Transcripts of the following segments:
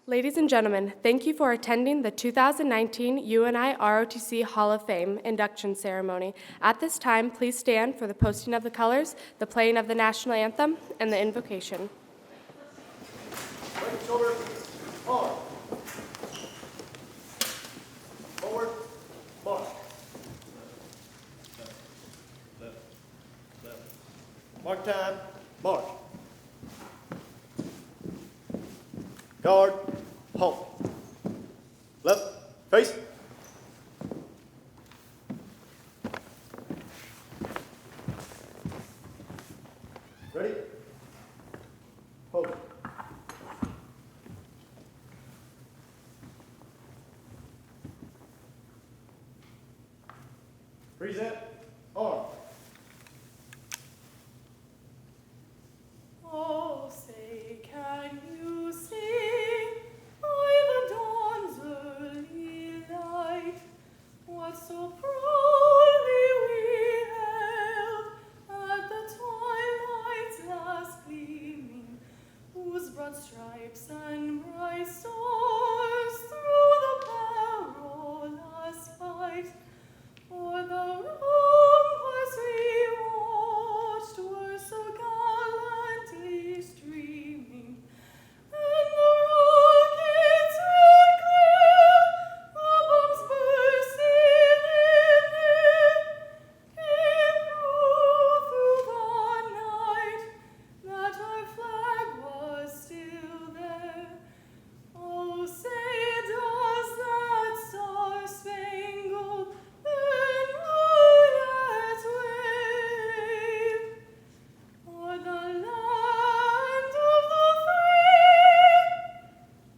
Ladies and gentlemen, thank you for attending the 2019 UNI ROTC Hall of Fame induction ceremony. At this time, please stand for the posting of the colors, the playing of the national anthem, and the invocation. Right shoulder on. Forward, march. Mark time, march. Guard, halt. Left, face. Ready? Hold. Present, arm. Oh, say, can you sing by the dawn's early light what so proudly we hailed at the twilight's last gleaming, whose broad stripes and bright stars through the perilous fight o'er the ramparts we watched were so gallantly streaming, and the rockets red glare, the bombs bursting in air, gave proof through the night that our flag was still there. Oh, say, does that star-spangled banner yet wave o'er the land of the free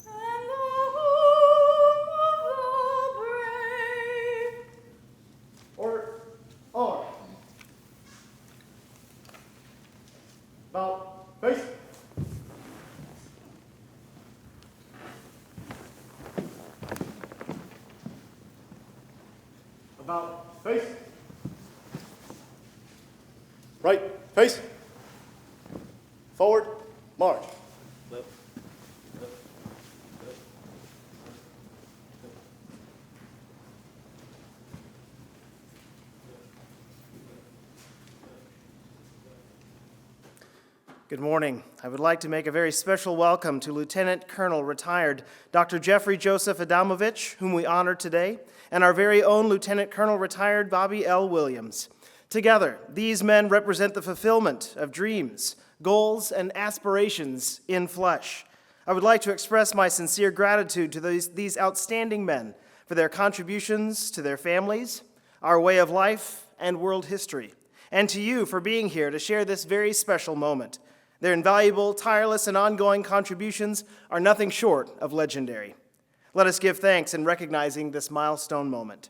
and the home of the brave? Order, arm. About, face. About, face. Right, face. Forward, march. Left, left, left. Good morning. I would like to make a very special welcome to Lieutenant Colonel retired Dr. Jeffrey Joseph Adamovich, whom we honor today, and our very own Lieutenant Colonel retired Bobby L. Williams. Together, these men represent the fulfillment of dreams, goals, and aspirations in flesh. I would like to express my sincere gratitude to these outstanding men for their contributions to their families, our way of life, and world history, and to you for being here to share this very special moment. Their invaluable, tireless, and ongoing contributions are nothing short of legendary. Let us give thanks in recognizing this milestone moment.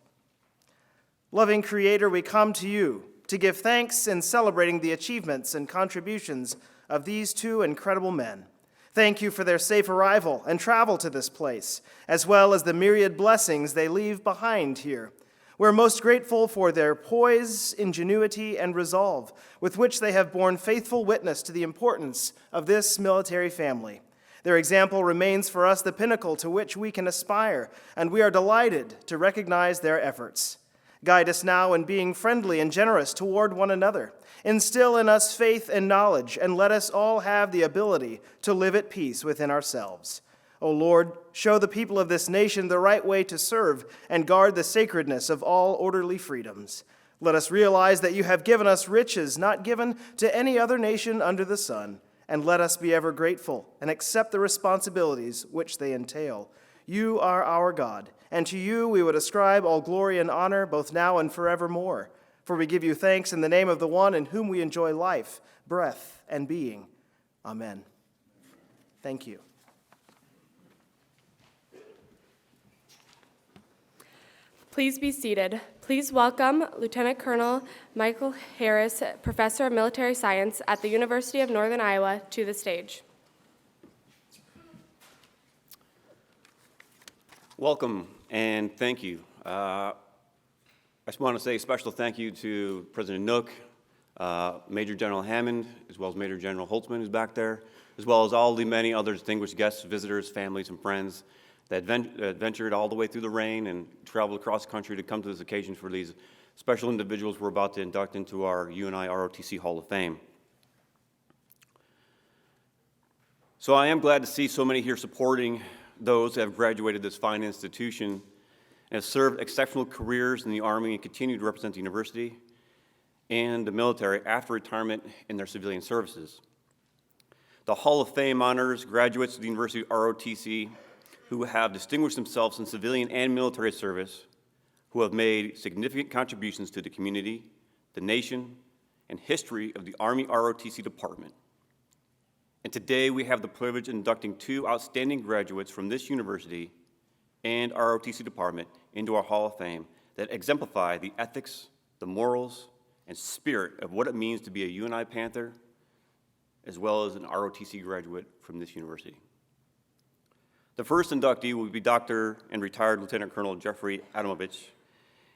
Loving Creator, we come to you to give thanks in celebrating the achievements and contributions of these two incredible men. Thank you for their safe arrival and travel to this place, as well as the myriad blessings they leave behind here. We're most grateful for their poise, ingenuity, and resolve with which they have borne faithful witness to the importance of this military family. Their example remains for us the pinnacle to which we can aspire, and we are delighted to recognize their efforts. Guide us now in being friendly and generous toward one another. Instill in us faith and knowledge, and let us all have the ability to live at peace within ourselves. O Lord, show the people of this nation the right way to serve and guard the sacredness of all orderly freedoms. Let us realize that you have given us riches not given to any other nation under the sun, and let us be ever grateful and accept the responsibilities which they entail. You are our God, and to you we would ascribe all glory and honor both now and forevermore. For we give you thanks in the name of the one in whom we enjoy life, breath, and being. Amen. Thank you. Please be seated. Please welcome Lieutenant Colonel Michael Harris, Professor of Military Science at the University of Northern Iowa, to the stage. Welcome and thank you. I just want to say a special thank you to President Nook, Major General Hammond, as well as Major General Holtzman, who's back there, as well as all the many other distinguished guests, visitors, families, and friends that ventured all the way through the rain and traveled across the country to come to this occasion for these special individuals we're about to induct into our UNI ROTC Hall of Fame. So I am glad to see so many here supporting those that have graduated this fine institution and have served exceptional careers in the Army and continue to represent the university and the military after retirement in their civilian services. The Hall of Fame honors graduates of the University ROTC who have distinguished themselves in civilian and military service, who have made significant contributions to the community, the nation, and history of the Army ROTC department. And today we have the privilege of inducting two outstanding graduates from this university and ROTC department into our Hall of Fame that exemplify the ethics, the morals, and spirit of what it means to be a UNI Panther, as well as an ROTC graduate from this university. The first inductee will be Dr. and retired Lieutenant Colonel Jeffrey Adamovich,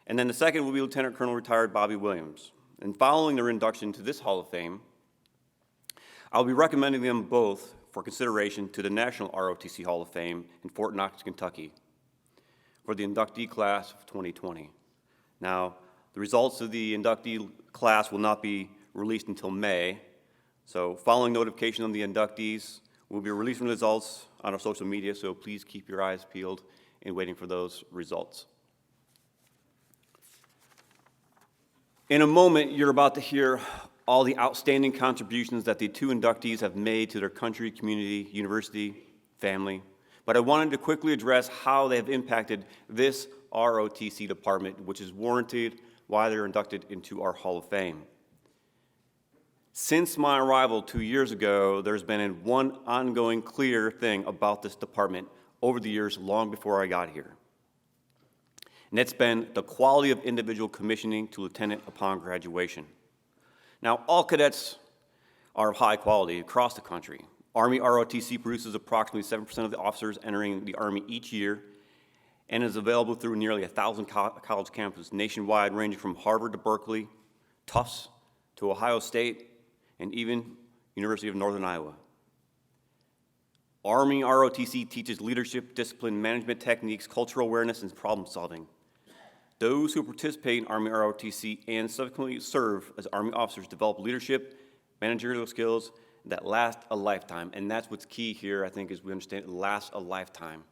and then the second will be Lieutenant Colonel retired Bobby Williams. And following their induction to this Hall of Fame, I'll be recommending them both for consideration to the National ROTC Hall of Fame in Fort Knox, Kentucky, for the inductee class of 2020. Now, the results of the inductee class will not be released until May, so following notification of the inductees, we'll be releasing results on our social media, so please keep your eyes peeled in waiting for those results. In a moment, you're about to hear all the outstanding contributions that the two inductees have made to their country, community, university, family, but I wanted to quickly address how they have impacted this ROTC department, which is warranted why they're inducted into our Hall of Fame. Since my arrival 2 years ago, there's been one ongoing clear thing about this department over the years, long before I got here. And it's been the quality of individual commissioning to lieutenant upon graduation. Now, all cadets are of high quality across the country. Army ROTC produces approximately 7% of the officers entering the Army each year and is available through nearly 1,000 college campuses nationwide, ranging from Harvard to Berkeley, Tufts to Ohio State, and even University of Northern Iowa. Army ROTC teaches leadership, discipline, management techniques, cultural awareness, and problem solving. Those who participate in Army ROTC and subsequently serve as Army officers develop leadership, managerial skills that last a lifetime. And that's what's key here, I think, is we understand it lasts a lifetime.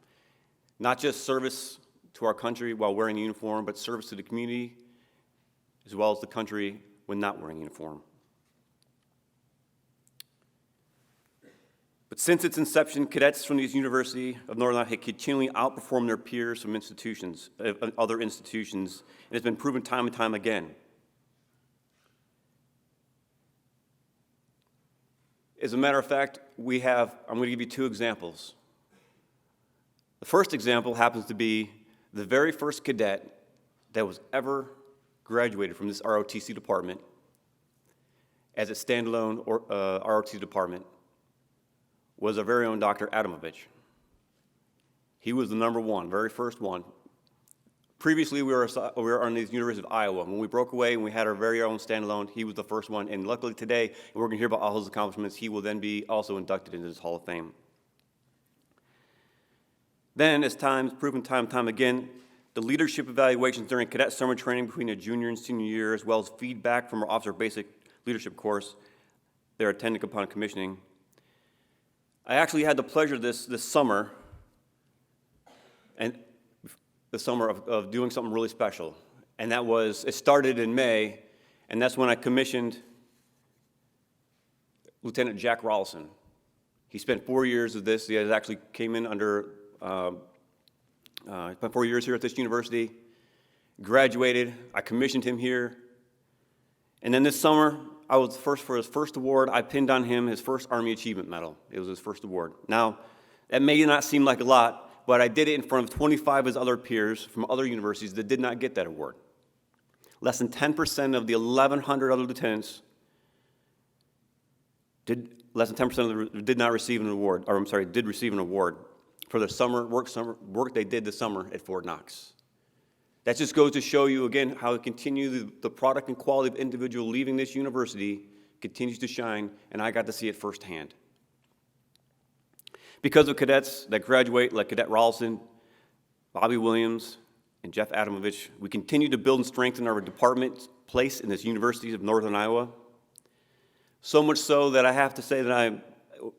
Not just service to our country while wearing a uniform, but service to the community as well as the country when not wearing a uniform. But since its inception, cadets from the University of Northern Iowa have continually outperformed their peers from other institutions, and it's been proven time and time again. As a matter of fact, I'm going to give you two examples. The first example happens to be the very first cadet that was ever graduated from this ROTC department as a standalone ROTC department was our very own Dr. Adamovich. He was the number one, very first one. Previously, we were on the University of Iowa. When we broke away and we had our very own standalone, he was the first one. And luckily today, and we're going to hear about all his accomplishments, he will then be also inducted into this Hall of Fame. Then, as time's proven time and time again, the leadership evaluations during cadet summer training between a junior and senior year, as well as feedback from our officer basic leadership course they're attending upon commissioning. I actually had the pleasure this summer of doing something really special. And that was, it started in May, and that's when I commissioned Lieutenant Jack Rollison. He spent 4 years of this. He actually came in under, spent 4 years here at this university, graduated. I commissioned him here. And then this summer, I was first for his first award. I pinned on him his first Army Achievement Medal. It was his first award. Now, that may not seem like a lot, but I did it in front of 25 of his other peers from other universities that did not get that award. Less than 10% of the 1,100 other lieutenants did not receive an award, or I'm sorry, did receive an award for the work they did this summer at Fort Knox. That just goes to show you, again, how the product and quality of individual leaving this university continues to shine, and I got to see it firsthand. Because of cadets that graduate like Cadet Rawlson, Bobby Williams, and Jeff Adamovich, we continue to build and strengthen our department's place in this University of Northern Iowa. So much so that I have to say that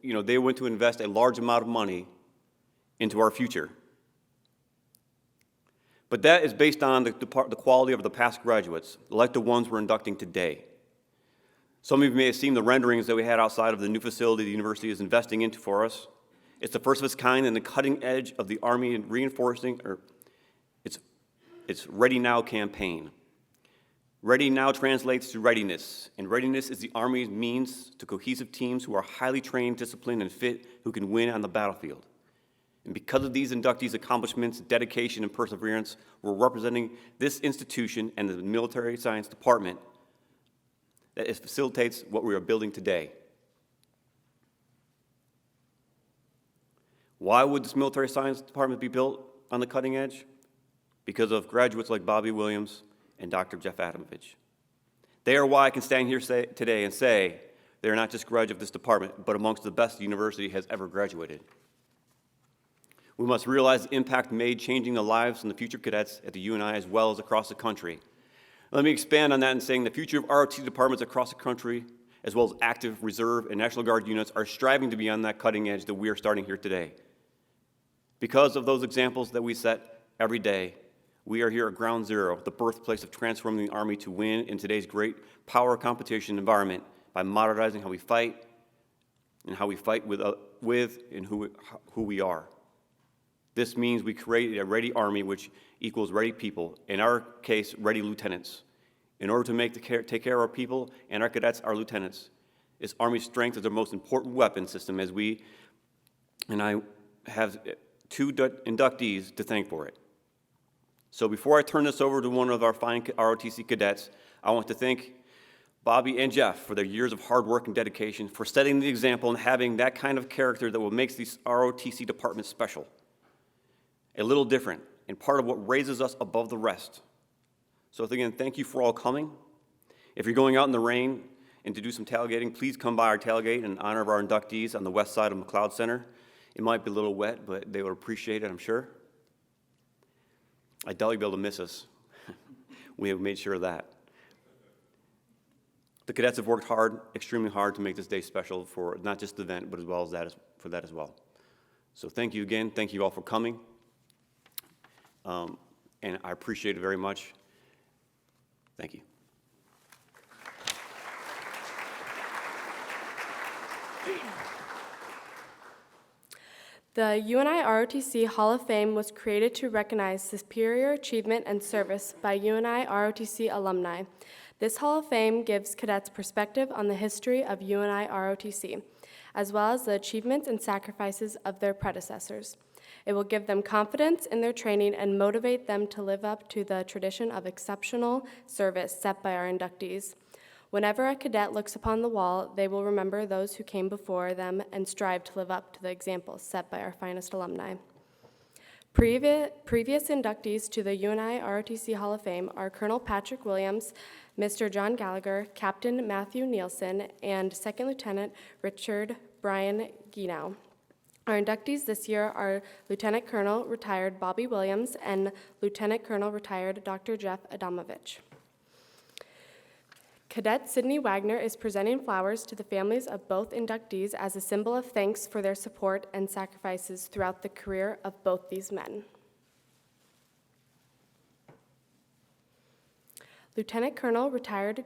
they went to invest a large amount of money into our future. But that is based on the quality of the past graduates, like the ones we're inducting today. Some of you may have seen the renderings that we had outside of the new facility the university is investing into for us. It's the first of its kind in the cutting edge of the Army and reinforcing its Ready Now campaign. Ready Now translates to readiness, and readiness is the Army's means to cohesive teams who are highly trained, disciplined, and fit, who can win on the battlefield. And because of these inductees' accomplishments, dedication, and perseverance, we're representing this institution and the military science department that facilitates what we are building today. Why would this military science department be built on the cutting edge? Because of graduates like Bobby Williams and Dr. Jeff Adamovich. They are why I can stand here today and say they are not just graduates of this department, but amongst the best the university has ever graduated. We must realize the impact made changing the lives and the future cadets at the UNI as well as across the country. Let me expand on that in saying the future of ROTC departments across the country, as well as active, reserve, and National Guard units, are striving to be on that cutting edge that we are starting here today. Because of those examples that we set every day, we are here at ground zero, the birthplace of transforming the Army to win in today's great power competition environment by modernizing how we fight and how we fight with and who we are. This means we create a ready Army, which equals ready people, in our case, ready lieutenants. In order to take care of our people and our cadets, our lieutenants, this Army's strength is our most important weapon system, I have two inductees to thank for it. So before I turn this over to one of our fine ROTC cadets, I want to thank Bobby and Jeff for their years of hard work and dedication, for setting the example and having that kind of character that will make these ROTC departments special, a little different, and part of what raises us above the rest. So again, thank you for all coming. If you're going out in the rain and to do some tailgating, please come by our tailgate in honor of our inductees on the west side of McLeod Center. It might be a little wet, but they will appreciate it, I'm sure. I doubt you'll be able to miss us. We have made sure of that. The cadets have worked hard, extremely hard, to make this day special for not just the event, but as well as for that as well. So thank you again. Thank you all for coming. And I appreciate it very much. Thank you. The UNI ROTC Hall of Fame was created to recognize superior achievement and service by UNI ROTC alumni. This Hall of Fame gives cadets perspective on the history of UNI ROTC, as well as the achievements and sacrifices of their predecessors. It will give them confidence in their training and motivate them to live up to the tradition of exceptional service set by our inductees. Whenever a cadet looks upon the wall, they will remember those who came before them and strive to live up to the examples set by our finest alumni. Previous inductees to the UNI ROTC Hall of Fame are Colonel Patrick Williams, Mr. John Gallagher, Captain Matthew Nielsen, and Second Lieutenant Richard Brian Gienow. Our inductees this year are Lieutenant Colonel retired Bobby Williams and Lieutenant Colonel retired Dr. Jeff Adamovich. Cadet Sydney Wagner is presenting flowers to the families of both inductees as a symbol of thanks for their support and sacrifices throughout the career of both these men. Lieutenant Colonel retired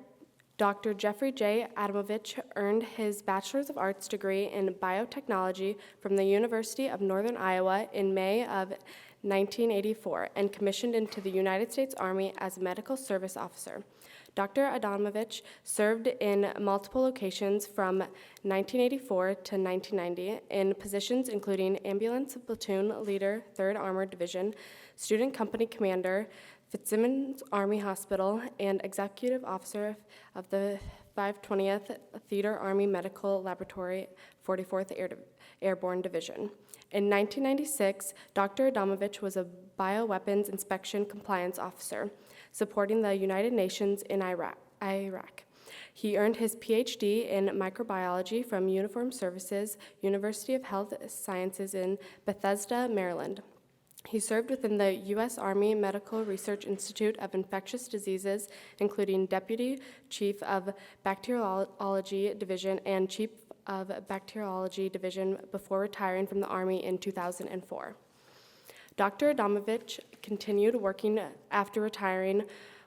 Dr. Jeffrey J. Adamovich earned his Bachelor's of Arts degree in biotechnology from the University of Northern Iowa in May of 1984 and commissioned into the United States Army as a medical service officer. Dr. Adamovich served in multiple locations from 1984 to 1990 in positions including ambulance platoon leader, 3rd Armored Division, student company commander, Fitzsimmons Army Hospital, and executive officer of the 520th Theater Army Medical Laboratory, 44th Airborne Division. In 1996, Dr. Adamovich was a bioweapons inspection compliance officer, supporting the United Nations in Iraq. He earned his PhD in microbiology from Uniformed Services, University of Health Sciences in Bethesda, Maryland. He served within the U.S. Army Medical Research Institute of Infectious Diseases, including Deputy Chief of Bacteriology Division and Chief of Bacteriology Division before retiring from the Army in 2004. Dr. Adamovich continued working after retiring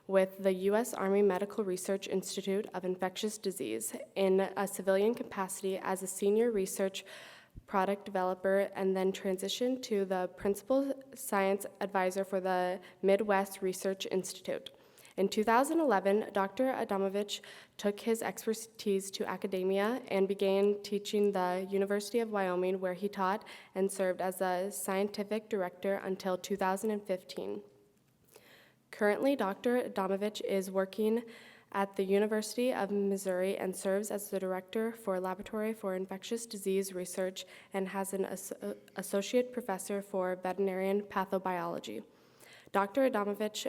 with the U.S. Army Medical Research Institute of Infectious Disease in a civilian capacity as a senior research product developer, and then transitioned to the principal science advisor for the Midwest Research Institute. In 2011, Dr. Adamovich took his expertise to academia and began teaching the University of Wyoming, where he taught and served as a scientific director until 2015. Currently, Dr. Adamovich is working at the University of Missouri and serves as the Director for Laboratory for Infectious Disease Research and has an associate professor for veterinarian pathobiology. Dr. Adamovich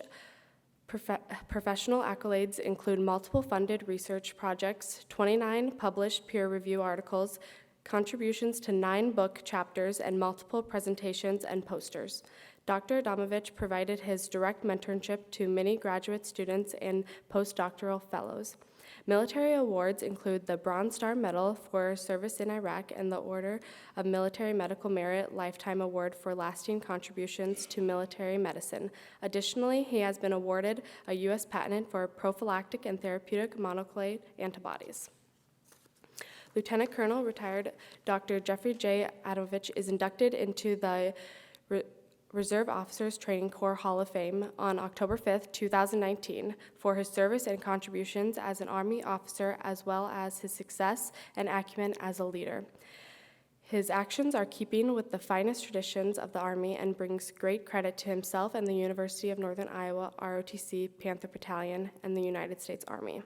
professional accolades include multiple funded research projects, 29 published peer review articles, contributions to 9 book chapters, and multiple presentations and posters. Dr. Adamovich provided his direct mentorship to many graduate students and postdoctoral fellows. Military awards include the Bronze Star Medal for service in Iraq and the Order of Military Medical Merit Lifetime Award for lasting contributions to military medicine. Additionally, he has been awarded a U.S. patent for prophylactic and therapeutic monoclonal antibodies. Lieutenant Colonel retired Dr. Jeffrey J. Adamovich is inducted into the Reserve Officers Training Corps Hall of Fame on October 5, 2019, for his service and contributions as an Army officer, as well as his success and acumen as a leader. His actions are keeping with the finest traditions of the Army and brings great credit to himself and the University of Northern Iowa ROTC Panther Battalion and the United States Army.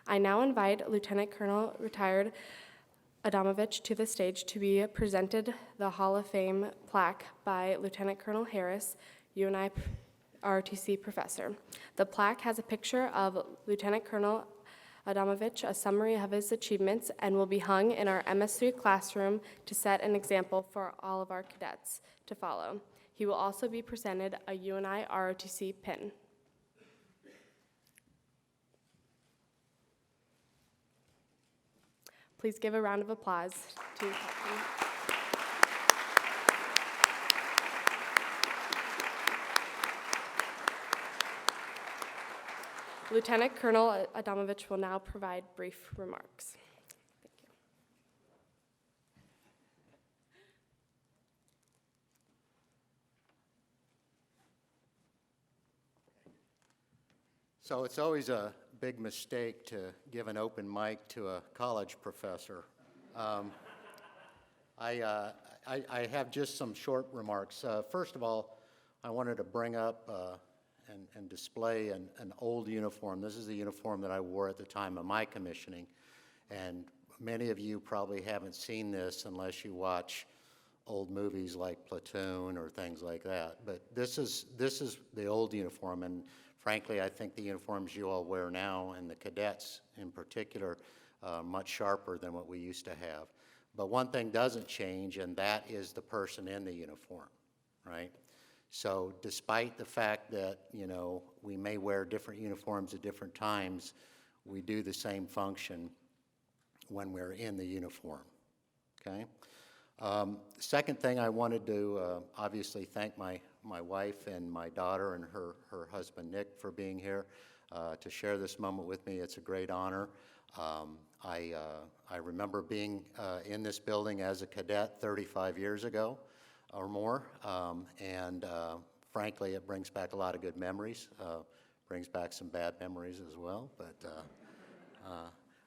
I now invite Lieutenant Colonel retired Adamovich to the stage to be presented the Hall of Fame plaque by Lieutenant Colonel Harris, UNI ROTC professor. The plaque has a picture of Lieutenant Colonel Adamovich, a summary of his achievements, and will be hung in our MS3 classroom to set an example for all of our cadets to follow. He will also be presented a UNI ROTC pin. Please give a round of applause to Captain. Lieutenant Colonel Adamovich will now provide brief remarks. Thank you. So it's always a big mistake to give an open mic to a college professor. I have just some short remarks. First of all, I wanted to bring up and display an old uniform. This is the uniform that I wore at the time of my commissioning, and many of you probably haven't seen this unless you watch old movies like Platoon or things like that. But this is the old uniform, and frankly, I think the uniforms you all wear now, and the cadets in particular, much sharper than what we used to have. But one thing doesn't change, and that is the person in the uniform, right? So despite the fact that, you know, we may wear different uniforms at different times, we do the same function when we're in the uniform, okay? Second thing, I wanted to obviously thank my wife and my daughter and her husband Nick for being here to share this moment with me. It's a great honor. I remember being in this building as a cadet 35 years ago or more, and frankly, it brings back a lot of good memories. Brings back some bad memories as well, but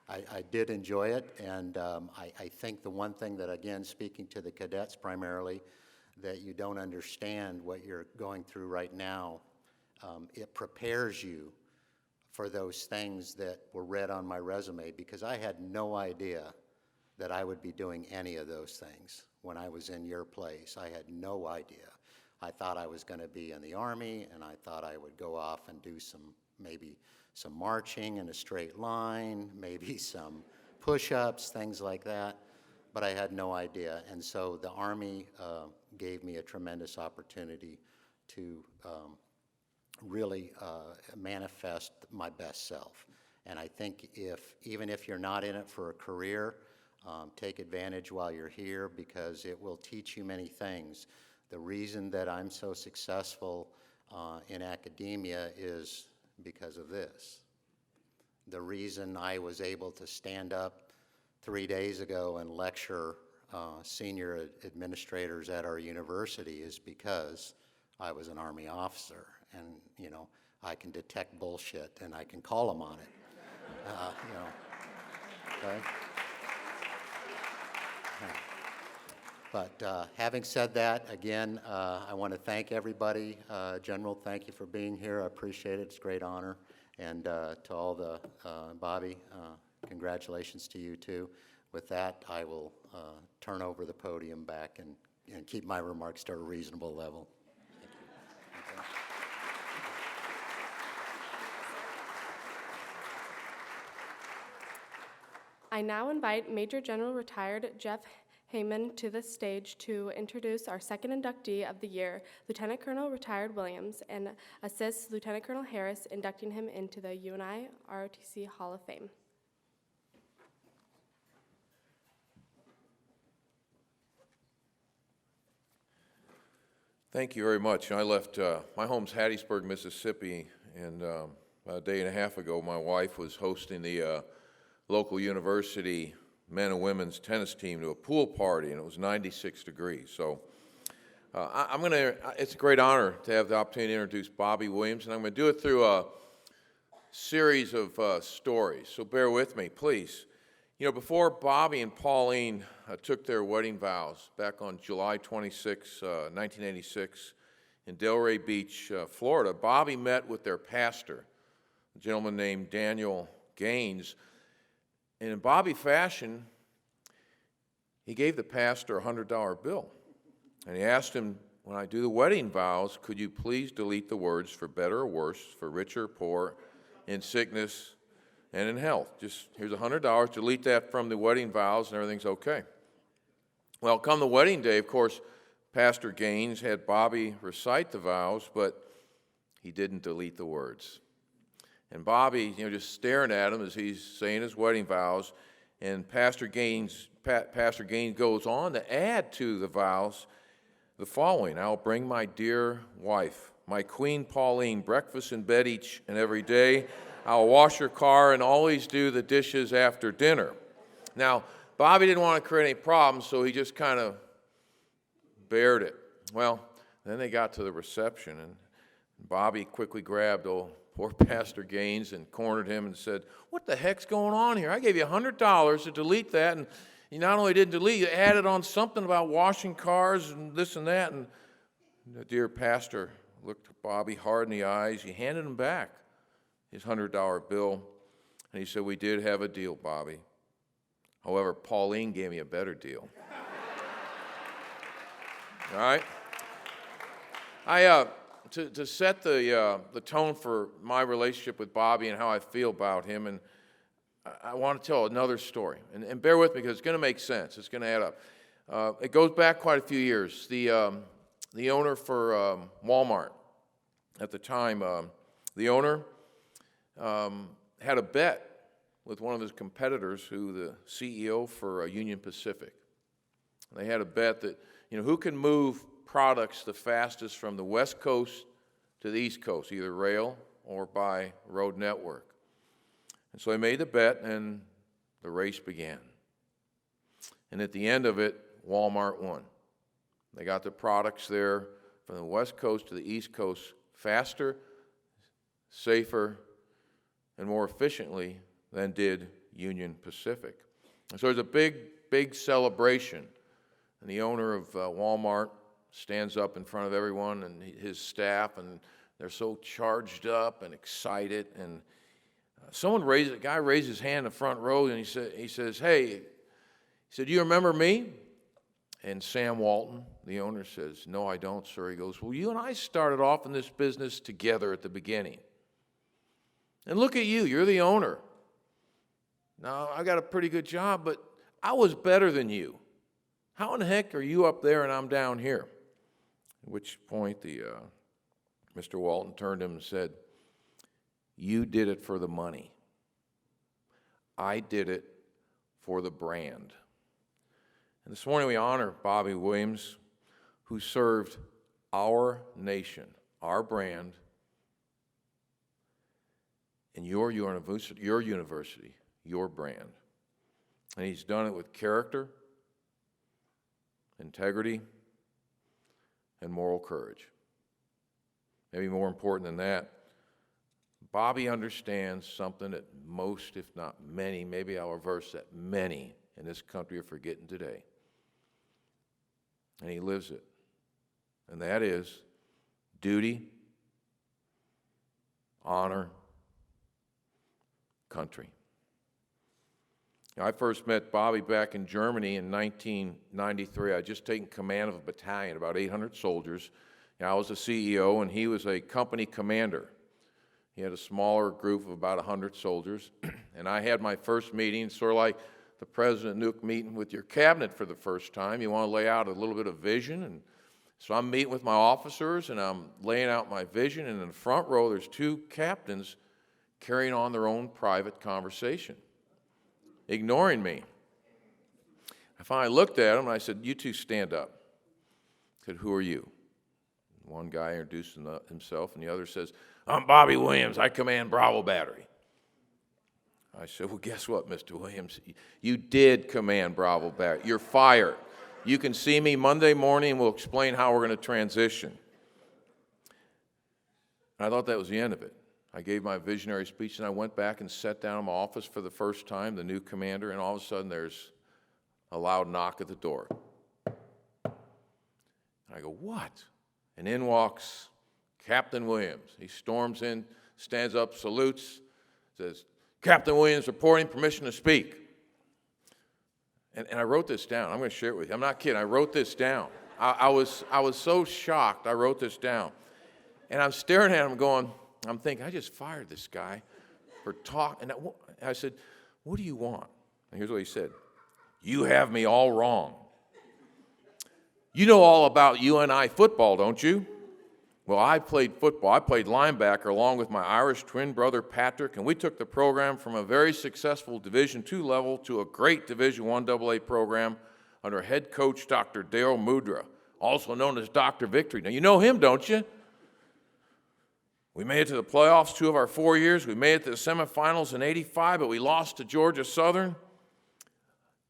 I did enjoy it, and I think the one thing that, again, speaking to the cadets primarily, that you don't understand what you're going through right now, it prepares you for those things that were read on my resume, because I had no idea that I would be doing any of those things when I was in your place. I had no idea. I thought I was going to be in the Army, and I thought I would go off and do maybe some marching in a straight line, maybe some push-ups, things like that, but I had no idea. And so the Army gave me a tremendous opportunity to really manifest my best self. And I think even if you're not in it for a career, take advantage while you're here, because it will teach you many things. The reason that I'm so successful in academia is because of this. The reason I was able to stand up 3 days ago and lecture senior administrators at our university is because I was an Army officer, and you know, I can detect bullshit and I can call them on it. You know, okay? But having said that, again, I want to thank everybody. General, thank you for being here. I appreciate it. It's a great honor. And to all the, Bobby, congratulations to you too. With that, I will turn over the podium back and keep my remarks to a reasonable level. Thank you. Okay. I now invite Major General Retired Jeff Heyman to the stage to introduce our second inductee of the year, Lieutenant Colonel Retired Williams, and assist Lieutenant Colonel Harris inducting him into the UNI ROTC Hall of Fame. Thank you very much. I left, my home's Hattiesburg, Mississippi, and about a day and a half ago, my wife was hosting the local university men and women's tennis team to a pool party, and it was 96 degrees. So it's a great honor to have the opportunity to introduce Bobby Williams, and I'm gonna do it through a series of stories. So bear with me, please. You know, before Bobby and Pauline took their wedding vows back on July 26, 1986, in Delray Beach, Florida, Bobby met with their pastor, a gentleman named Daniel Gaines. And in Bobby fashion, he gave the pastor a $100 bill. And he asked him, when I do the wedding vows, could you please delete the words for better or worse, for rich or poor, in sickness and in health. Just here's $100, delete that from the wedding vows and everything's okay. Well, come the wedding day, of course, Pastor Gaines had Bobby recite the vows, but he didn't delete the words. And Bobby, you know, just staring at him as he's saying his wedding vows, and Pastor Gaines goes on to add to the vows the following: I'll bring my dear wife, my Queen Pauline, breakfast in bed each and every day. I'll wash her car and always do the dishes after dinner. Now, Bobby didn't want to create any problems, so he just kind of bared it. Well, then they got to the reception, and Bobby quickly grabbed old poor Pastor Gaines and cornered him and said, what the heck's going on here? I gave you $100 to delete that, and you not only didn't delete, you added on something about washing cars and this and that. And the dear pastor looked Bobby hard in the eyes. He handed him back his $100 bill, and he said, we did have a deal, Bobby. However, Pauline gave me a better deal. All right? To set the tone for my relationship with Bobby and how I feel about him, and I want to tell another story. And bear with me because it's going to make sense. It's going to add up. It goes back quite a few years. The owner for Walmart at the time, the owner had a bet with one of his competitors, who the CEO for Union Pacific. They had a bet that, you know, who can move products the fastest from the West Coast to the East Coast, either rail or by road network. And so they made the bet, and the race began. And at the end of it, Walmart won. They got the products there from the West Coast to the East Coast faster, safer, and more efficiently than did Union Pacific. And so there's a big celebration. And the owner of Walmart stands up in front of everyone and his staff, and they're so charged up and excited. And a guy raised his hand in the front row, and he says, hey, he said, you remember me? And Sam Walton, the owner, says, "No, I don't, sir." He goes, "Well, you and I started off in this business together at the beginning. And look at you, you're the owner. Now, I got a pretty good job, but I was better than you. How in the heck are you up there and I'm down here?" At which point Mr. Walton turned to him and said, "You did it for the money. I did it for the brand." And this morning we honor Bobby Williams, who served our nation, our brand, and your university, your brand. And he's done it with character, integrity, and moral courage. Maybe more important than that, Bobby understands something that most, if not many, maybe I'll reverse that, many in this country are forgetting today. And he lives it. And that is duty, honor, country. I first met Bobby back in Germany in 1993. I had just taken command of a battalion, about 800 soldiers. I was the CEO, and he was a company commander. He had a smaller group of about 100 soldiers. And I had my first meeting, sort of like the President Nuke meeting with your cabinet for the first time. You want to lay out a little bit of vision. And so I'm meeting with my officers, and I'm laying out my vision. And in the front row, there's two captains carrying on their own private conversation, ignoring me. I finally looked at them, and I said, "You two stand up." I said, "Who are you?" One guy introduced himself, and the other says, "I'm Bobby Williams. I command Bravo Battery." I said, "Well, guess what, Mr. Williams? You did command Bravo Battery. You're fired. You can see me Monday morning, and we'll explain how we're going to transition." And I thought that was the end of it. I gave my visionary speech, and I went back and sat down in my office for the first time, the new commander, and all of a sudden there's a loud knock at the door. I go, "What?" And in walks Captain Williams. He storms in, stands up, salutes, says, "Captain Williams reporting, permission to speak." And I wrote this down. I'm going to share it with you. I'm not kidding. I wrote this down. I was so shocked. I wrote this down. And I'm staring at him going, I'm thinking, I just fired this guy for talking. And I said, "What do you want?" And here's what he said: "You have me all wrong. You know all about UNI football, don't you?" Well, I played football. I played linebacker along with my Irish twin brother, Patrick, and we took the program from a very successful Division II level to a great Division I AA program under head coach Dr. Dale Mudra, also known as Dr. Victory. Now, you know him, don't you? We made it to the playoffs 2 of our 4 years. We made it to the semifinals in '85, but we lost to Georgia Southern.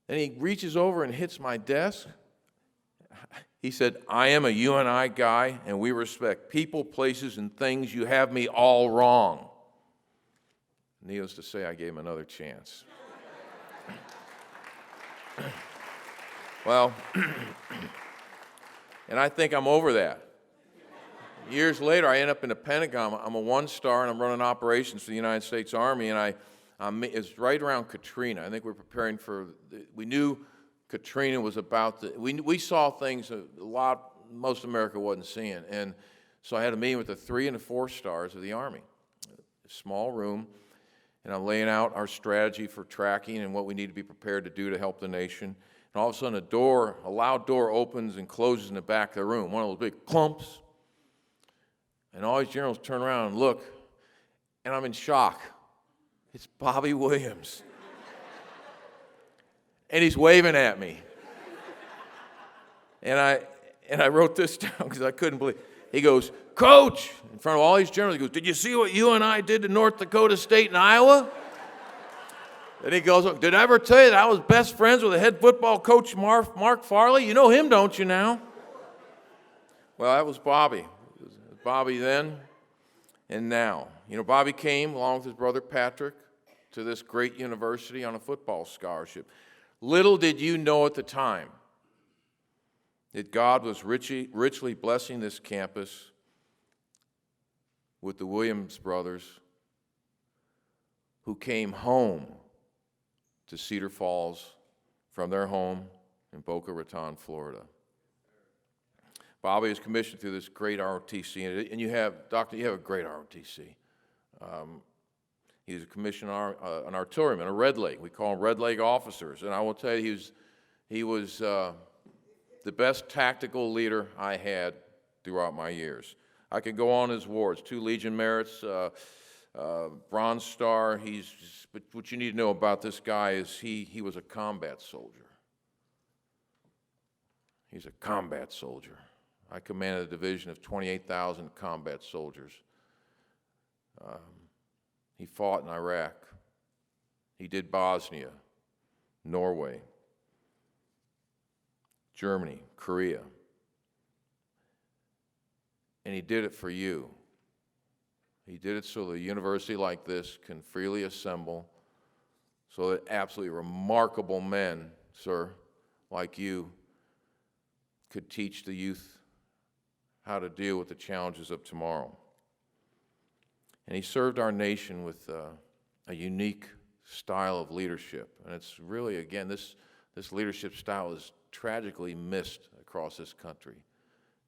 Then he reaches over and hits my desk. He said, "I am a UNI guy, and we respect people, places, and things. You have me all wrong." Needless to say, I gave him another chance. Well, and I think I'm over that. Years later, I end up in the Pentagon. I'm a 1-star, and I'm running operations for the United States Army, and it's right around Katrina. I think we're preparing for, we knew Katrina was about to, we saw things a lot most America wasn't seeing. And so I had a meeting with the 3 and the 4 stars of the Army. A small room, and I'm laying out our strategy for tracking and what we need to be prepared to do to help the nation. And all of a sudden a loud door opens and closes in the back of the room, one of those big clumps. And all these generals turn around and look, and I'm in shock. It's Bobby Williams. And he's waving at me. And I wrote this down because I couldn't believe it. He goes, "Coach," in front of all these generals, he goes, "Did you see what UNI did to North Dakota State and Iowa?" Then he goes, "Did I ever tell you that I was best friends with the head football coach, Mark Farley? You know him, don't you now?" Well, that was Bobby. Bobby then and now. You know, Bobby came along with his brother Patrick to this great university on a football scholarship. Little did you know at the time that God was richly blessing this campus with the Williams brothers, who came home to Cedar Falls from their home in Boca Raton, Florida. Bobby is commissioned through this great ROTC, and you have a great ROTC. He's a commissioned an artilleryman, a red leg. We call them red leg officers. And I will tell you, he was the best tactical leader I had throughout my years. I could go on his awards, 2 Legion Merits, Bronze Star. But what you need to know about this guy is he was a combat soldier. He's a combat soldier. I commanded a division of 28,000 combat soldiers. He fought in Iraq. He did Bosnia, Norway, Germany, Korea. And he did it for you. He did it so that a university like this can freely assemble, so that absolutely remarkable men, sir, like you, could teach the youth how to deal with the challenges of tomorrow. And he served our nation with a unique style of leadership. And it's really, again, this leadership style is tragically missed across this country.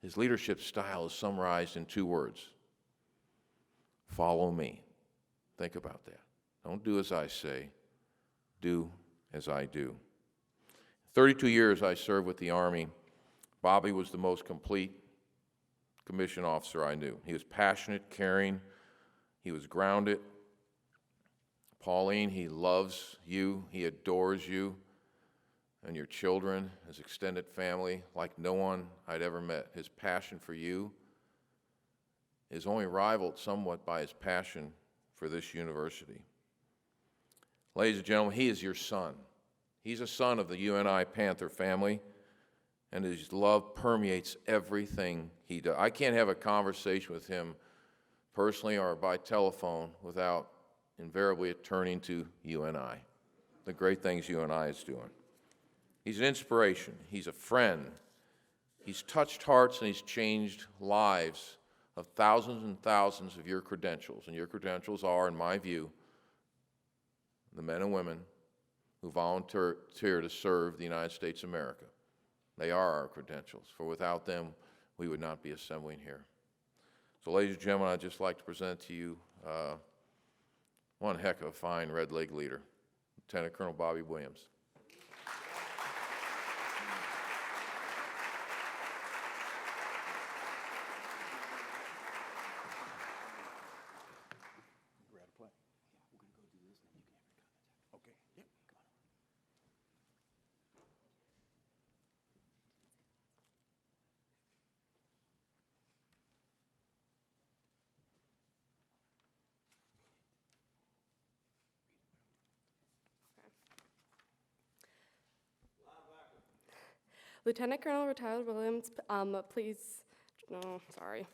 His leadership style is summarized in 2 words: follow me. Think about that. Don't do as I say, do as I do. 32 years I served with the Army. Bobby was the most complete commissioned officer I knew. He was passionate, caring. He was grounded. Pauline, he loves you. He adores you and your children, his extended family, like no one I'd ever met. His passion for you is only rivaled somewhat by his passion for this university. Ladies and gentlemen, he is your son. He's a son of the UNI Panther family, and his love permeates everything he does. I can't have a conversation with him personally or by telephone without invariably turning to UNI, the great things UNI is doing. He's an inspiration. He's a friend. He's touched hearts and he's changed lives of thousands and thousands of your credentials. And your credentials are, in my view, the men and women who volunteer to serve the United States of America. They are our credentials, for without them, we would not be assembling here. So, ladies and gentlemen, I'd just like to present to you one heck of a fine red leg leader, Lieutenant Colonel Bobby Williams. Lieutenant Colonel Retired Williams, please, no, sorry.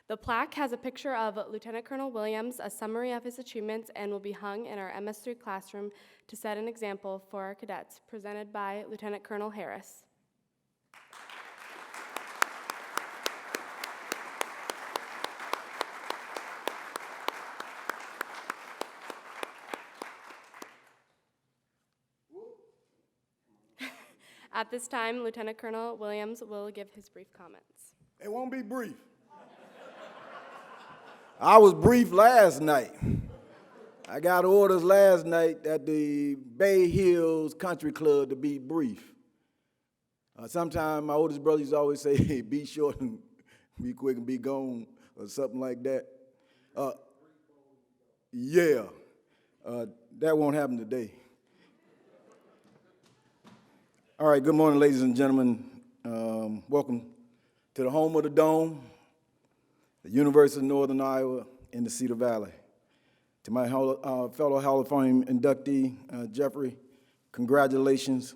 The plaque has a picture of Lieutenant Colonel Williams, a summary of his achievements, and will be hung in our MS3 classroom to set an example for our cadets, presented by Lieutenant Colonel Harris. At this time, Lieutenant Colonel Williams will give his brief comments. It won't be brief. I was brief last night. I got orders last night at the Bay Hills Country Club to be brief. Sometimes my oldest brother used to always say, hey, be short and be quick and be gone, or something like that. That won't happen today. All right, good morning, ladies and gentlemen. Welcome to the home of the Dome, the University of Northern Iowa in the Cedar Valley. To my fellow Hall of Fame inductee, Jeffrey, congratulations.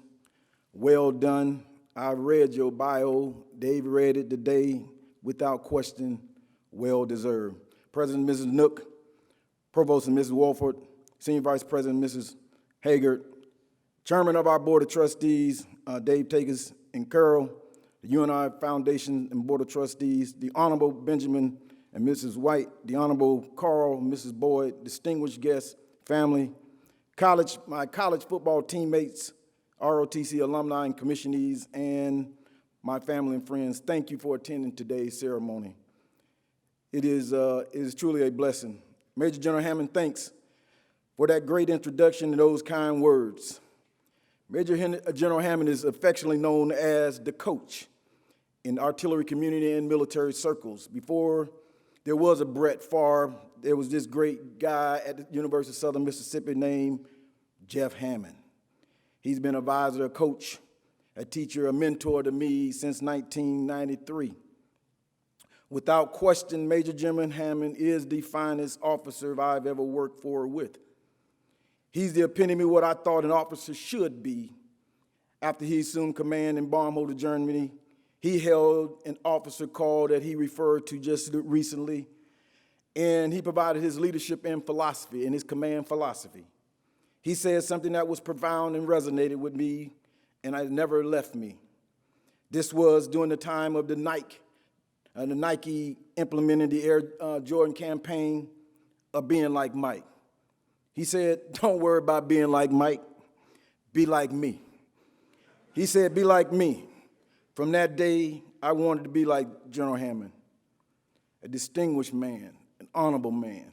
Well done. I read your bio. Dave read it today. Without question, well deserved. President Mrs. Nook, Provost and Mrs. Wolford, Senior Vice President Mrs. Haggard, Chairman of our Board of Trustees, Dave Takers and Carol, the UNI Foundation and Board of Trustees, the Honorable Benjamin and Mrs. White, the Honorable Carl, Mrs. Boyd, distinguished guests, family, my college football teammates, ROTC alumni and commissionees, and my family and friends, thank you for attending today's ceremony. It is truly a blessing. Major General Hammond, thanks for that great introduction and those kind words. Major General Hammond is affectionately known as the coach in artillery community and military circles. Before there was a Brett Favre, there was this great guy at the University of Southern Mississippi named Jeff Hammond. He's been an advisor, a coach, a teacher, a mentor to me since 1993. Without question, Major General Hammond is the finest officer I've ever worked for or with. He's the epitome of what I thought an officer should be. After he assumed command in Baumholder, Germany, he held an officer call that he referred to just recently, and he provided his leadership and philosophy, and his command philosophy. He said something that was profound and resonated with me, and it never left me. This was during the time of the Nike implemented the Air Jordan campaign of being like Mike. He said, don't worry about being like Mike, be like me. He said, be like me. From that day, I wanted to be like General Hammond, a distinguished man, an honorable man.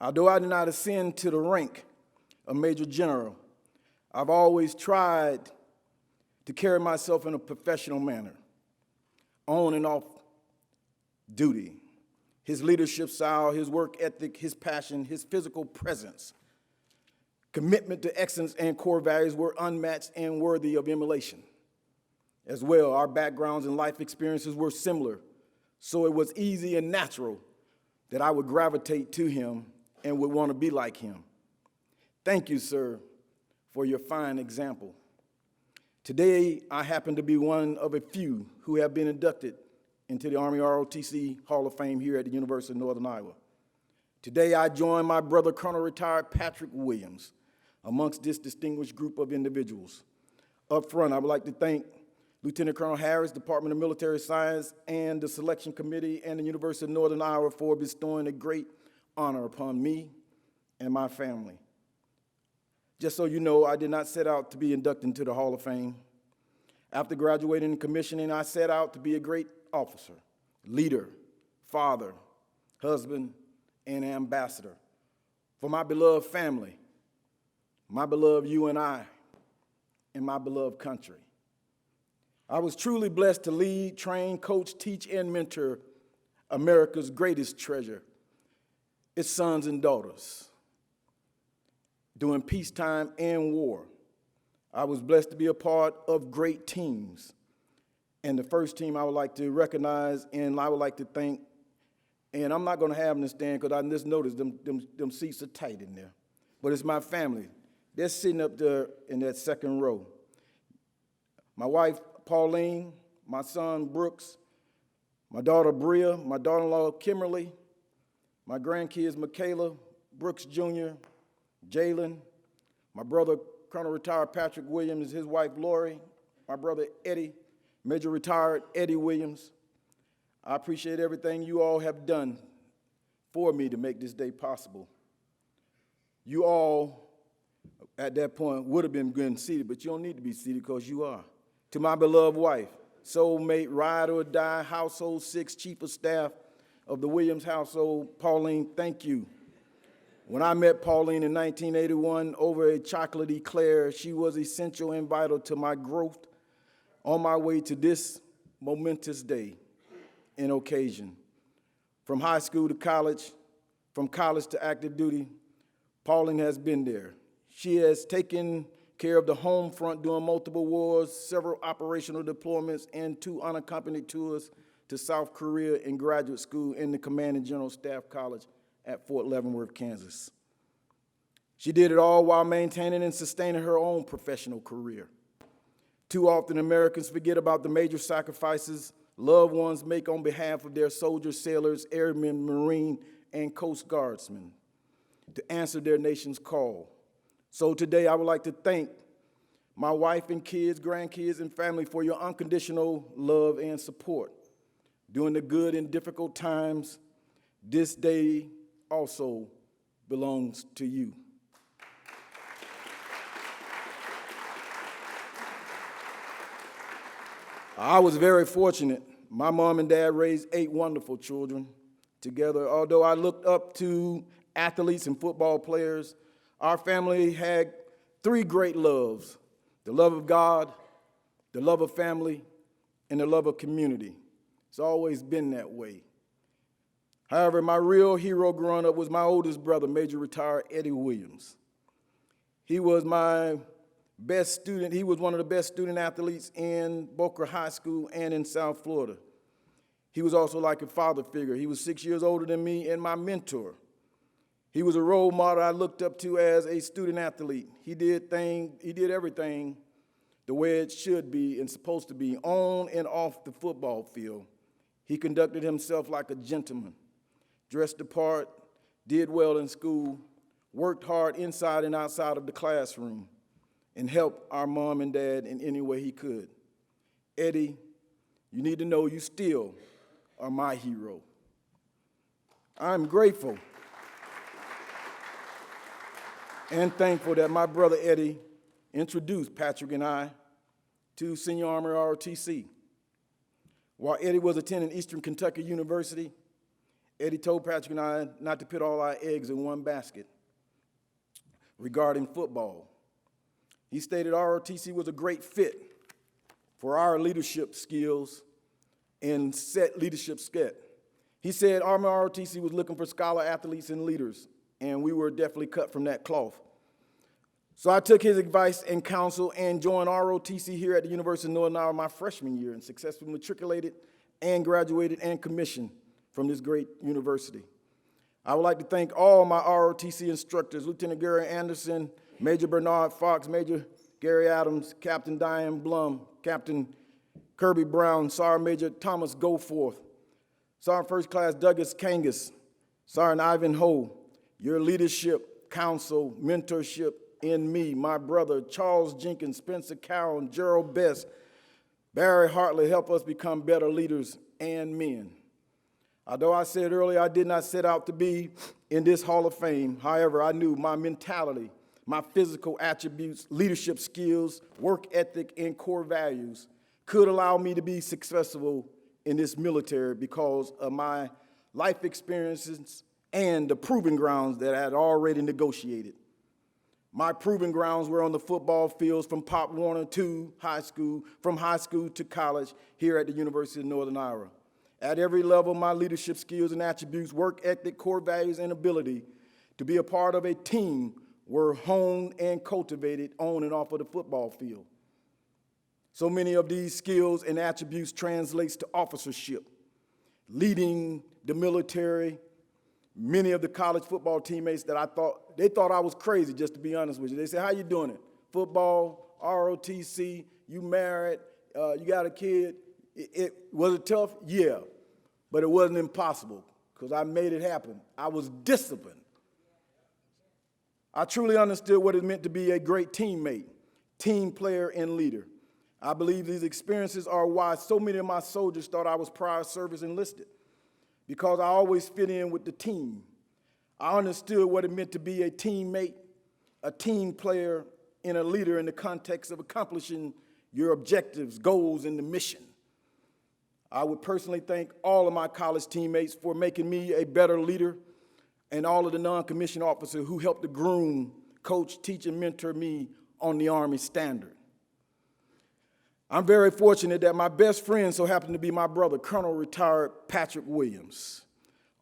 Although I did not ascend to the rank of Major General, I've always tried to carry myself in a professional manner, on and off duty. His leadership style, his work ethic, his passion, his physical presence, commitment to excellence and core values were unmatched and worthy of emulation. As well, our backgrounds and life experiences were similar, so it was easy and natural that I would gravitate to him and would want to be like him. Thank you, sir, for your fine example. Today, I happen to be one of a few who have been inducted into the Army ROTC Hall of Fame here at the University of Northern Iowa. Today, I join my brother, Colonel Retired Patrick Williams, amongst this distinguished group of individuals. Up front, I would like to thank Lieutenant Colonel Harris, Department of Military Science, and the Selection Committee and the University of Northern Iowa for bestowing a great honor upon me and my family. Just so you know, I did not set out to be inducted into the Hall of Fame. After graduating and commissioning, I set out to be a great officer, leader, father, husband, and ambassador for my beloved family, my beloved UNI, and my beloved country. I was truly blessed to lead, train, coach, teach, and mentor America's greatest treasure, its sons and daughters, during peacetime and war. I was blessed to be a part of great teams. And the first team I would like to recognize and I would like to thank, and I'm not going to have them stand because I just noticed them seats are tight in there, but it's my family. They're sitting up there in that second row. My wife, Pauline, my son, Brooks, my daughter, Bria, my daughter-in-law, Kimberly, my grandkids, Michaela, Brooks Jr., Jalen, my brother, Colonel Retired Patrick Williams, his wife, Lori, my brother, Eddie, Major Retired Eddie Williams. I appreciate everything you all have done for me to make this day possible. You all, at that point, would have been good seated, but you don't need to be seated because you are. To my beloved wife, soulmate, ride or die, household 6, chief of staff of the Williams household, Pauline, thank you. When I met Pauline in 1981 over a chocolate eclair, she was essential and vital to my growth on my way to this momentous day and occasion. From high school to college, from college to active duty, Pauline has been there. She has taken care of the home front during multiple wars, several operational deployments, and 2 unaccompanied tours to South Korea and graduate school in the Command and General Staff College at Fort Leavenworth, Kansas. She did it all while maintaining and sustaining her own professional career. Too often, Americans forget about the major sacrifices loved ones make on behalf of their soldiers, sailors, airmen, Marine, and Coast Guardsmen to answer their nation's call. So today, I would like to thank my wife and kids, grandkids, and family for your unconditional love and support. During the good and difficult times, this day also belongs to you. I was very fortunate. My mom and dad raised 8 wonderful children together. Although I looked up to athletes and football players, our family had 3 great loves: the love of God, the love of family, and the love of community. It's always been that way. However, my real hero growing up was my oldest brother, Major Retired Eddie Williams. He was my best student. He was one of the best student athletes in Boca High School and in South Florida. He was also like a father figure. He was 6 years older than me and my mentor. He was a role model I looked up to as a student athlete. He did everything the way it should be and supposed to be, on and off the football field. He conducted himself like a gentleman, dressed the part, did well in school, worked hard inside and outside of the classroom, and helped our mom and dad in any way he could. Eddie, you need to know you still are my hero. I'm grateful and thankful that my brother Eddie introduced Patrick and I to Senior Army ROTC. While Eddie was attending Eastern Kentucky University, Eddie told Patrick and I not to put all our eggs in one basket regarding football. He stated ROTC was a great fit for our leadership skills and set leadership set. He said Army ROTC was looking for scholar athletes and leaders, and we were definitely cut from that cloth. So I took his advice and counsel and joined ROTC here at the University of Northern Iowa my freshman year and successfully matriculated and graduated and commissioned from this great university. I would like to thank all my ROTC instructors, Lieutenant Gary Anderson, Major Bernard Fox, Major Gary Adams, Captain Diane Blum, Captain Kirby Brown, Sergeant Major Thomas Goforth, Sergeant First Class Douglas Kangas, Sergeant Ivan Ho. Your leadership, counsel, mentorship in me, my brother Charles Jenkins, Spencer Carroll, and Gerald Best, Barry Hartley help us become better leaders and men. Although I said earlier I did not set out to be in this Hall of Fame, however, I knew my mentality, my physical attributes, leadership skills, work ethic, and core values could allow me to be successful in this military because of my life experiences and the proving grounds that I had already negotiated. My proving grounds were on the football fields from Pop Warner to high school, from high school to college here at the University of Northern Iowa. At every level, my leadership skills and attributes, work ethic, core values, and ability to be a part of a team were honed and cultivated on and off of the football field. So many of these skills and attributes translates to officership, leading the military. Many of the college football teammates that they thought I was crazy, just to be honest with you. They said, how you doing it? Football, ROTC, you married, you got a kid. Was it tough? Yeah, but it wasn't impossible because I made it happen. I was disciplined. I truly understood what it meant to be a great teammate, team player, and leader. I believe these experiences are why so many of my soldiers thought I was prior service enlisted, because I always fit in with the team. I understood what it meant to be a teammate, a team player, and a leader in the context of accomplishing your objectives, goals, and the mission. I would personally thank all of my college teammates for making me a better leader, and all of the non-commissioned officers who helped to groom, coach, teach, and mentor me on the Army standard. I'm very fortunate that my best friend so happened to be my brother, Colonel Retired Patrick Williams,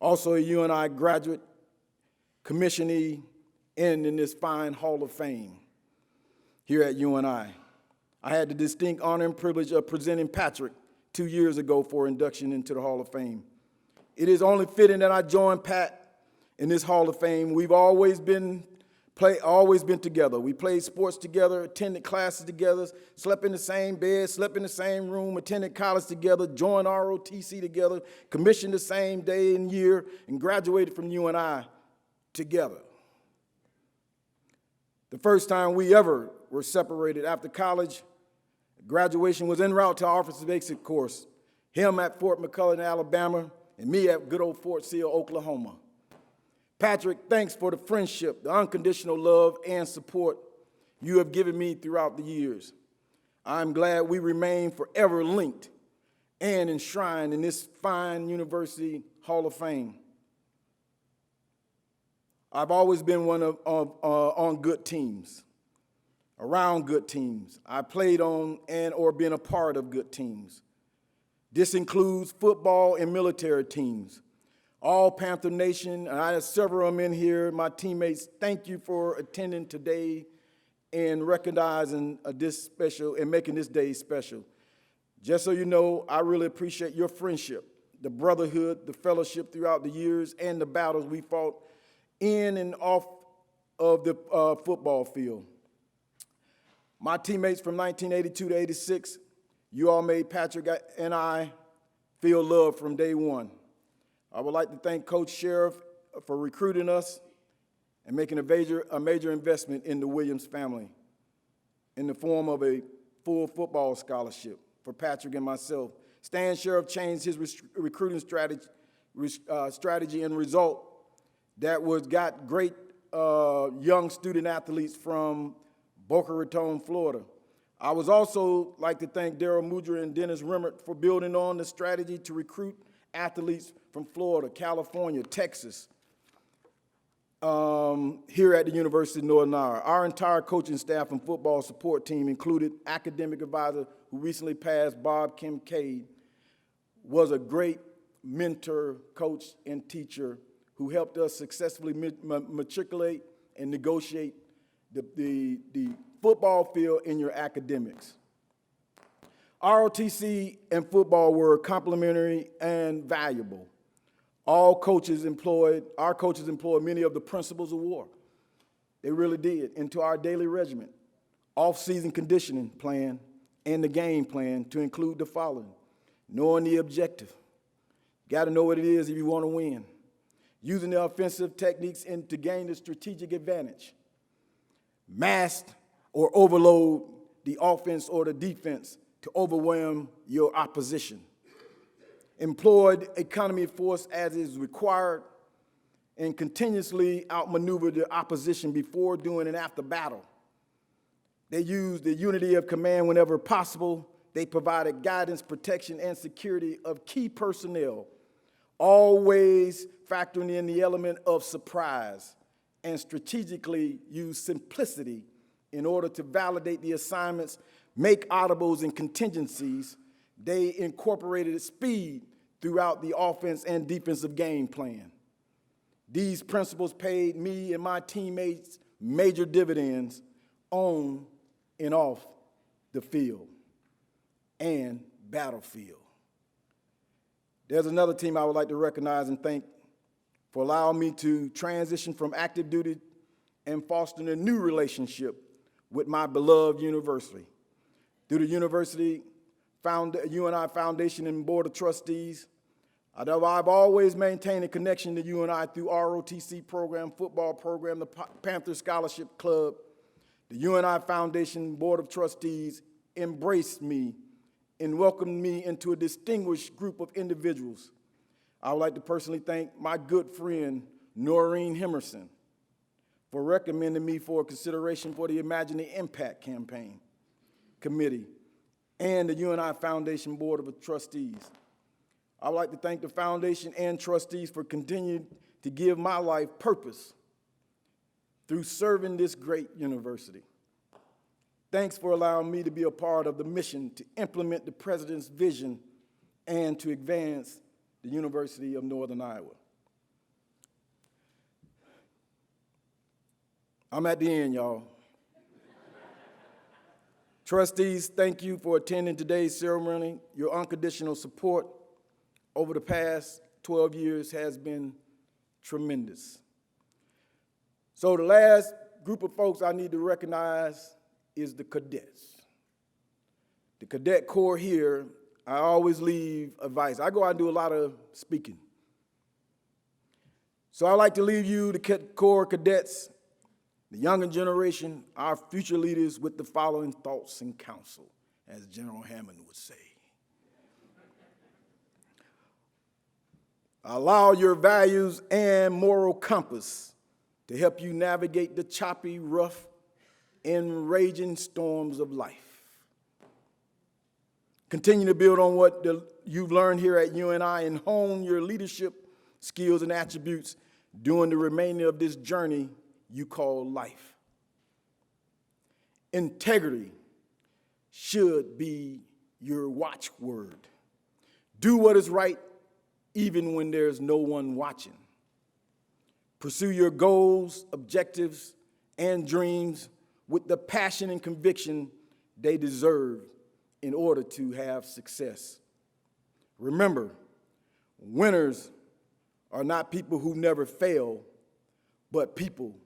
also a UNI graduate, commissionee, and in this fine Hall of Fame here at UNI. I had the distinct honor and privilege of presenting Patrick 2 years ago for induction into the Hall of Fame. It is only fitting that I join Pat in this Hall of Fame. We've always been together. We played sports together, attended classes together, slept in the same bed, slept in the same room, attended college together, joined ROTC together, commissioned the same day and year, and graduated from UNI together. The first time we ever were separated after college, graduation was en route to our officer's basic course, him at Fort McClellan, Alabama, and me at good old Fort Sill, Oklahoma. Patrick, thanks for the friendship, the unconditional love and support you have given me throughout the years. I'm glad we remain forever linked and enshrined in this fine university Hall of Fame. I've always been one on good teams, around good teams. I played on and or been a part of good teams. This includes football and military teams. All Panther Nation, and I have several of them in here, my teammates, thank you for attending today and recognizing this special and making this day special. Just so you know, I really appreciate your friendship, the brotherhood, the fellowship throughout the years, and the battles we fought in and off of the football field. My teammates from 1982 to 86, you all made Patrick and I feel love from day one. I would like to thank Coach Sheriff for recruiting us and making a major investment in the Williams family in the form of a full football scholarship for Patrick and myself. Stan Sheriff changed his recruiting strategy and result that got great young student athletes from Boca Raton, Florida. I would also like to thank Darryl Mudra and Dennis Remmert for building on the strategy to recruit athletes from Florida, California, Texas, here at the University of Northern Iowa. Our entire coaching staff and football support team included academic advisor who recently passed, Bob Kincaid, was a great mentor, coach, and teacher who helped us successfully matriculate and negotiate the football field in your academics. ROTC and football were complementary and valuable. Our coaches employed many of the principles of war. They really did, into our daily regimen, off-season conditioning plan, and the game plan to include the following: knowing the objective. Got to know what it is if you want to win. Using the offensive techniques to gain the strategic advantage. Mask or overload the offense or the defense to overwhelm your opposition. Employed economy of force as is required and continuously outmaneuver the opposition before, during, and after battle. They used the unity of command whenever possible. They provided guidance, protection, and security of key personnel, always factoring in the element of surprise, and strategically used simplicity in order to validate the assignments, make audibles and contingencies. They incorporated speed throughout the offense and defensive game plan. These principles paid me and my teammates major dividends on and off the field and battlefield. There's another team I would like to recognize and thank for allowing me to transition from active duty and fostering a new relationship with my beloved university. Through the University UNI Foundation and Board of Trustees, I've always maintained a connection to UNI through ROTC program, football program, the Panther Scholarship Club. The UNI Foundation Board of Trustees embraced me and welcomed me into a distinguished group of individuals. I would like to personally thank my good friend, Noreen Hemerson, for recommending me for consideration for the Imagine the Impact campaign committee and the UNI Foundation Board of Trustees. I would like to thank the foundation and trustees for continuing to give my life purpose through serving this great university. Thanks for allowing me to be a part of the mission to implement the president's vision and to advance the University of Northern Iowa. I'm at the end, y'all. Trustees, thank you for attending today's ceremony. Your unconditional support over the past 12 years has been tremendous. So the last group of folks I need to recognize is the cadets. The cadet corps here, I always leave advice. I go out and do a lot of speaking. So I'd like to leave you, the corps cadets, the younger generation, our future leaders, with the following thoughts and counsel, as General Hammond would say. Allow your values and moral compass to help you navigate the choppy, rough, and raging storms of life. Continue to build on what you've learned here at UNI and hone your leadership skills and attributes during the remainder of this journey you call life. Integrity should be your watchword. Do what is right even when there's no one watching. Pursue your goals, objectives, and dreams with the passion and conviction they deserve in order to have success. Remember, winners are not people who never fail, but people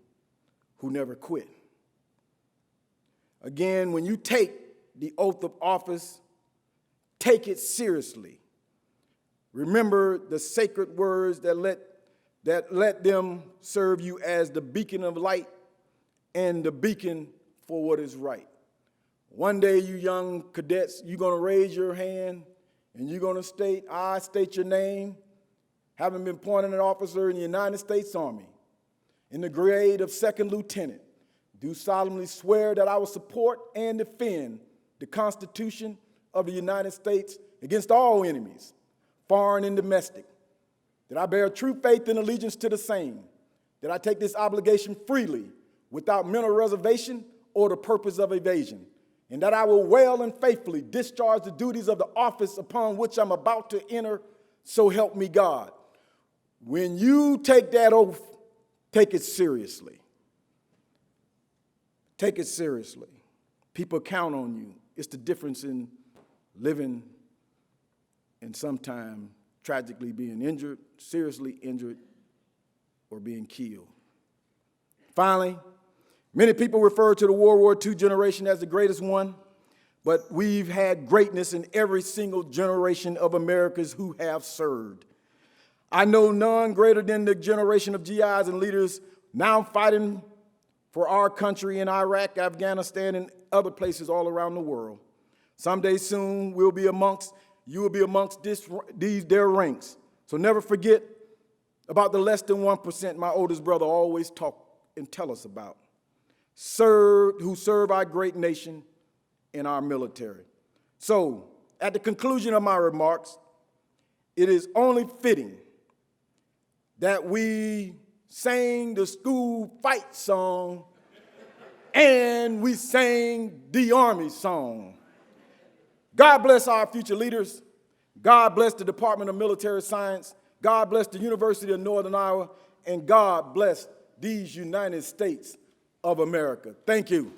who never quit. Again, when you take the oath of office, take it seriously. Remember the sacred words that let them serve you as the beacon of light and the beacon for what is right. One day, you young cadets, you're going to raise your hand and you're going to state, I state your name, having been appointed an officer in the United States Army in the grade of second lieutenant, do solemnly swear that I will support and defend the Constitution of the United States against all enemies, foreign and domestic, that I bear true faith and allegiance to the same, that I take this obligation freely without mental reservation or the purpose of evasion, and that I will well and faithfully discharge the duties of the office upon which I'm about to enter, so help me God. When you take that oath, take it seriously. Take it seriously. People count on you. It's the difference in living and sometimes tragically being injured, seriously injured, or being killed. Finally, many people refer to the World War II generation as the greatest one, but we've had greatness in every single generation of Americans who have served. I know none greater than the generation of GIs and leaders now fighting for our country in Iraq, Afghanistan, and other places all around the world. Someday soon, you will be amongst their ranks. So never forget about the less than 1% my oldest brother always talk and tell us about, who serve our great nation and our military. So, at the conclusion of my remarks, it is only fitting that we sang the school fight song and we sang the Army song. God bless our future leaders. God bless the Department of Military Science. God bless the University of Northern Iowa. And God bless these United States of America. Thank you.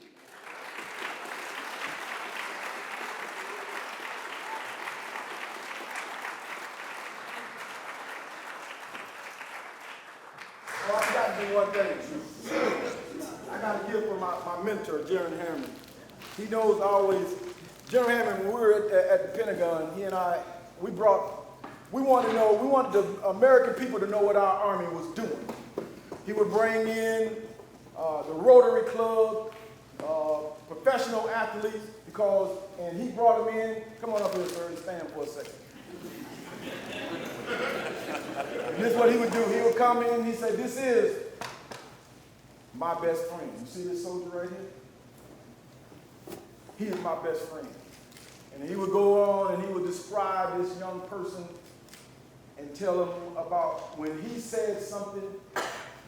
Well, I got to do one thing. I got to give for my mentor, Jerry Hammond. He knows always, Jerry Hammond, when we were at the Pentagon, he and I, we wanted the American people to know what our Army was doing. He would bring in the Rotary Club, professional athletes, and he brought them in. Come on up here, sir, and stand for a second. And this is what he would do. He would come in and he said, this is my best friend. You see this soldier right here? He is my best friend. And he would go on and he would describe this young person and tell him about when he said something,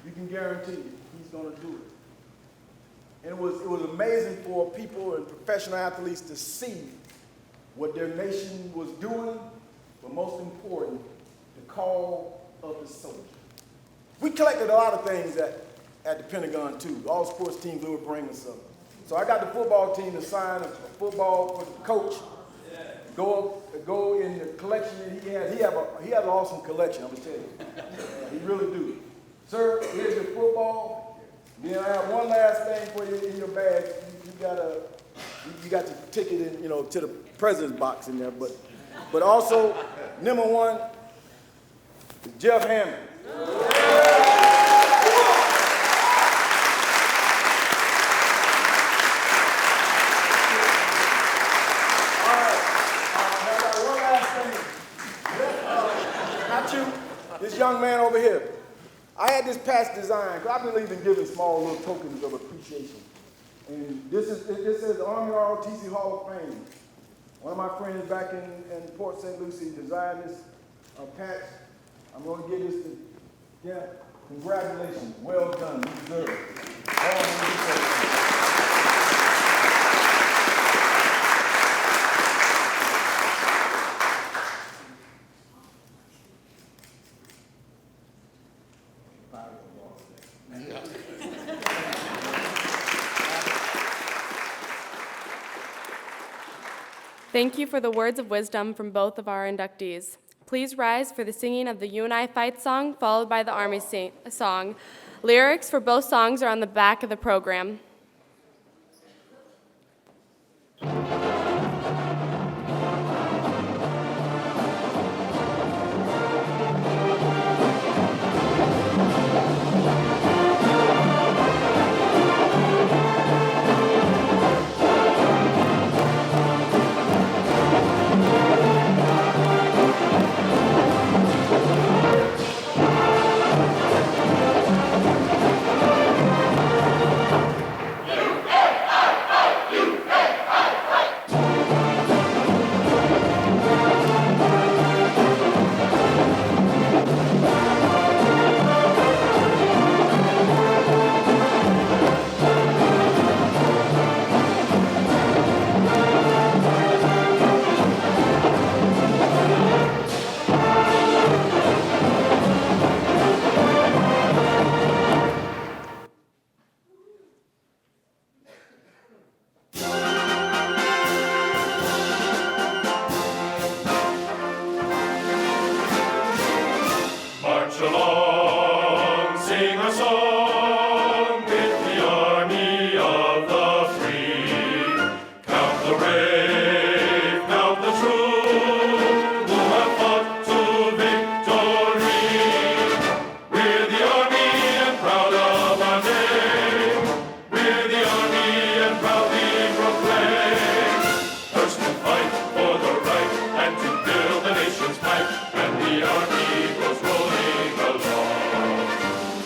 you can guarantee he's going to do it. And it was amazing for people and professional athletes to see what their nation was doing, but most important, the call of the soldier. We collected a lot of things at the Pentagon too. All sports teams would bring us up. So I got the football team to sign a football for the coach. Go in the collection that he has. He has an awesome collection, I'm gonna tell you. He really do. Sir, here's your football. Then I have one last thing for you in your bag. You got your ticket in, to the president's box in there. But also, number one is Jeff Hammond. This young man over here. I had this patch designed, because I believe in giving small little tokens of appreciation. And this is the Army ROTC Hall of Fame. One of my friends back in Port St. Lucie designed this patch. I'm going to give this to Jeff. Congratulations. Well done. You deserve it. All of you deserve it. Thank you for the words of wisdom from both of our inductees. Please rise for the singing of the UNI fight song, followed by the Army song. Lyrics for both songs are on the back of the program. March along, sing a song with the army of the free. Count the brave, count the true, who have fought to victory. We're the army and proud of our name. We're the army and proudly proclaim. First to fight for the right and to build the nation's might, and the army goes rolling along.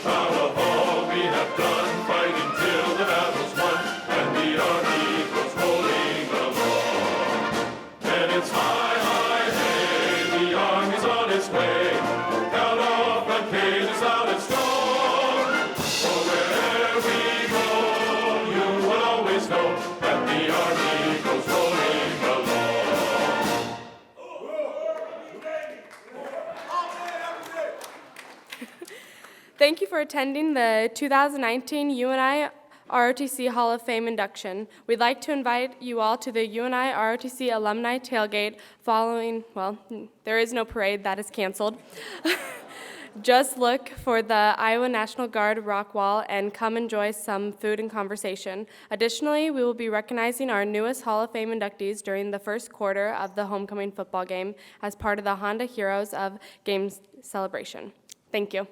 Proud of all we have done, fighting till the battle's won, and the army goes rolling along. And it's high, high, hey, the army's on its way. Count off and Kate is out and strong. For wherever we go, you will always know that the army goes rolling along. Thank you for attending the 2019 UNI ROTC Hall of Fame induction. We'd like to invite you all to the UNI ROTC alumni tailgate following, well, there is no parade, that is canceled. Just look for the Iowa National Guard rock wall and come enjoy some food and conversation. Additionally, we will be recognizing our newest Hall of Fame inductees during the first quarter of the homecoming football game as part of the Honda Heroes of Games celebration. Thank you.